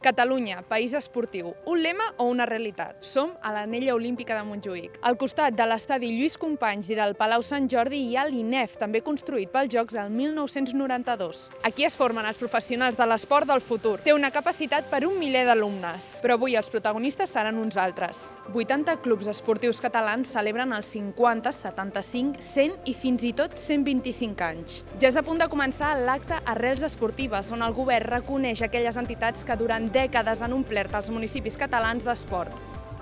Catalunya, país esportiu, un lema o una realitat? Som a l'Anella Olímpica de Montjuïc. Al costat de l'estadi Lluís Companys i del Palau Sant Jordi hi ha l'INEF, també construït pels Jocs el 1992. Aquí es formen els professionals de l'esport del futur. Té una capacitat per 1 miler d'alumnes. Però avui els protagonistes seran uns altres. 80 clubs esportius catalans celebren els 50, 75, 100 i fins i tot 125 anys. Ja és a punt de començar l'acte Arrels Esportives, on el govern reconeix aquelles entitats que durant dècades han omplert els municipis catalans d'esport.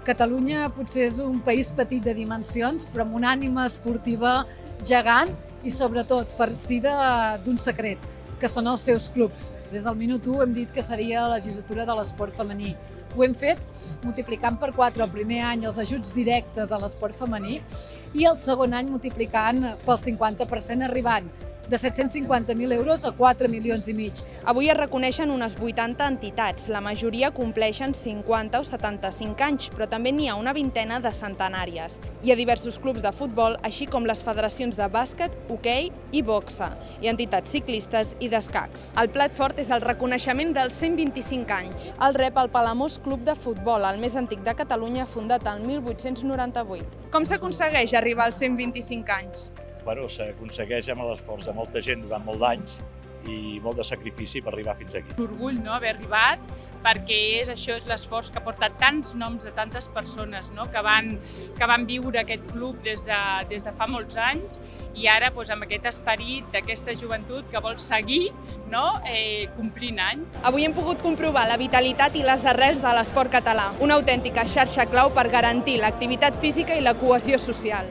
Catalunya potser és un país petit de dimensions, però amb una ànima esportiva gegant i sobretot farcida d'un secret, que són els seus clubs. Des del minut 1 hem dit que seria la legislatura de l'esport femení. Ho hem fet multiplicant per 4 el primer any els ajuts directes a l'esport femení i el segon any multiplicant pel 50%, arribant de 750.000 euros a 4,5 milions. Avui es reconeixen unes 80 entitats, la majoria compleixen 50 o 75 anys, però també n'hi ha una vintena de centenàries. Hi ha diversos clubs de futbol, així com les federacions de bàsquet, hoquei i boxa, i entitats ciclistes i d'escacs. El plat fort és el reconeixement dels 125 anys. El rep el Palamós Club de Futbol, el més antic de Catalunya, fundat el 1898. Com s'aconsegueix arribar als 125 anys? S'aconsegueix amb l'esforç de molta gent durant molts d'anys i molt de sacrifici per arribar fins aquí. Orgull, no?, haver arribat, perquè això és l'esforç que porta tants noms de tantes persones, no?, que van viure aquest club des de fa molts anys i ara amb aquest esperit d'aquesta joventut que vol seguir, no?, complint anys. Avui hem pogut comprovar la vitalitat i les arrels de l'esport català, una autèntica xarxa clau per garantir l'activitat física i la cohesió social.